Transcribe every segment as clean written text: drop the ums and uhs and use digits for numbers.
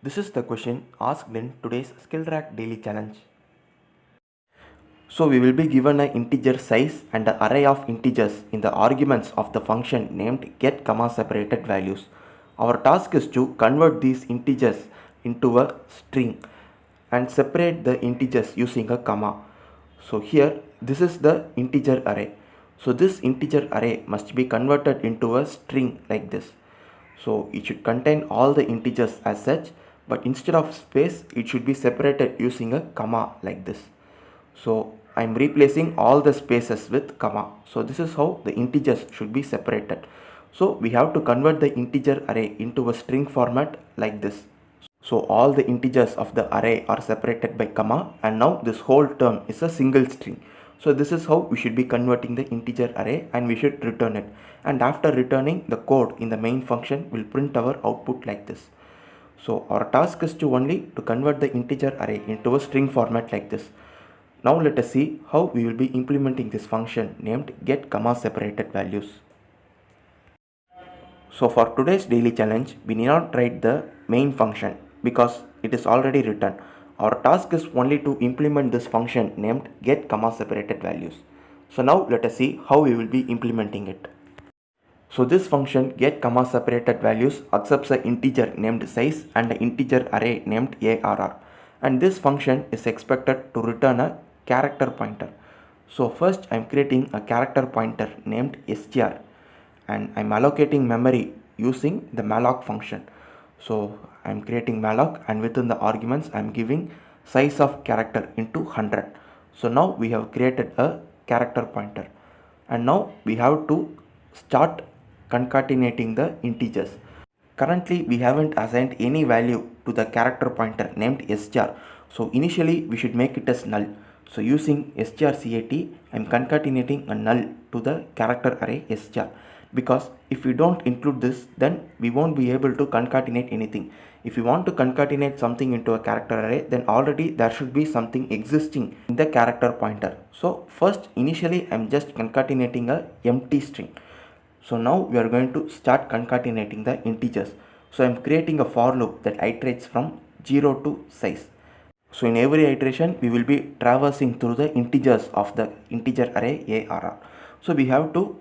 This is the question asked in today's SkillTrack daily challenge. So we will be given an integer size and an array of integers in the arguments of the function named get comma separated values. Our task is to convert these integers into a string and separate the integers using a comma. So here this is the integer array. So this integer array must be converted into a string like this. So it should contain all the integers as such, but instead of space it should be separated using a comma like this. So I am replacing all the spaces with comma. So this is how the integers should be separated. So we have to convert the integer array into a string format like this. So all the integers of the array are separated by comma, and now this whole term is a single string. So this is how we should be converting the integer array, and we should return it. And after returning, the code in the main function will print our output like this. So our task is to only to convert the integer array into a string format like this. Now let us see how we will be implementing this function named get comma separated values. So for today's daily challenge, we need not write the main function because it is already written. Our task is only to implement this function named get comma separated values. So now let us see how we will be implementing it. So this function get comma separated values accepts an integer named size and an integer array named arr, and this function is expected to return a character pointer. So first I am creating a character pointer named str, and I am allocating memory using the malloc function. So I am creating malloc, and within the arguments I am giving size of character into 100. So now we have created a character pointer, and now we have to start concatenating the integers. Currently we haven't assigned any value to the character pointer named str. So initially we should make it as null. So using strcat I am concatenating a null to the character array str, because if we don't include this, then we won't be able to concatenate anything. If you want to concatenate something into a character array, then already there should be something existing in the character pointer. So first initially I am just concatenating a empty string. So now we are going to start concatenating the integers. So I am creating a for loop that iterates from 0 to size. So in every iteration we will be traversing through the integers of the integer array arr. So we have to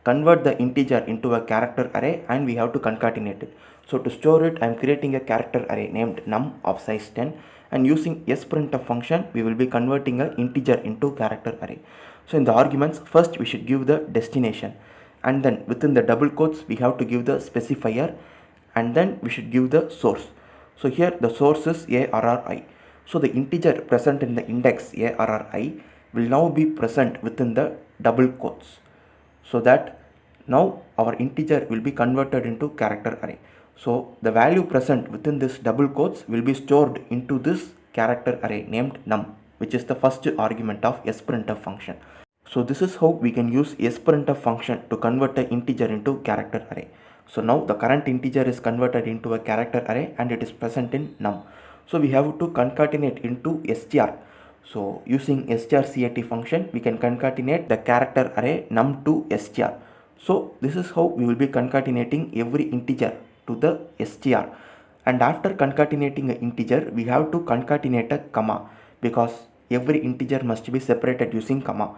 convert the integer into a character array, and we have to concatenate it. So to store it, I am creating a character array named num of size 10, and using sprintf function we will be converting an integer into character array. So in the arguments, first we should give the destination, and then within the double quotes we have to give the specifier, and then we should give the source. So here the source is arri. So the integer present in the index arri will now be present within the double quotes, so that now our integer will be converted into character array. So the value present within this double quotes will be stored into this character array named num, which is the first argument of sprintf function. So this is how we can use sprintf function to convert an integer into character array. So now the current integer is converted into a character array and it is present in num. So we have to concatenate into str. So using strcat function we can concatenate the character array num to str. So this is how we will be concatenating every integer to the str. And after concatenating an integer we have to concatenate a comma, because every integer must be separated using comma.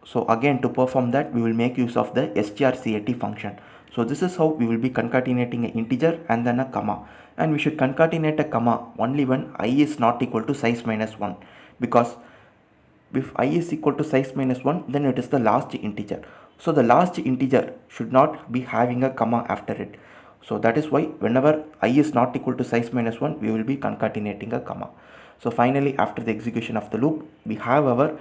So again, to perform that we will make use of the strcat function. So this is how we will be concatenating an integer and then a comma, and we should concatenate a comma only when I is not equal to size minus 1, because if I is equal to size minus 1 then it is the last integer. So the last integer should not be having a comma after it. So that is why whenever I is not equal to size minus 1 we will be concatenating a comma. So finally, after the execution of the loop, we have our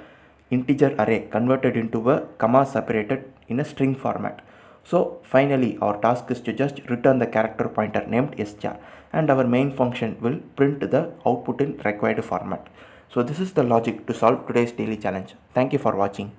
integer array converted into a comma separated in a string format. So finally our task is to just return the character pointer named str, and our main function will print the output in required format. So this is the logic to solve today's daily challenge. Thank you for watching.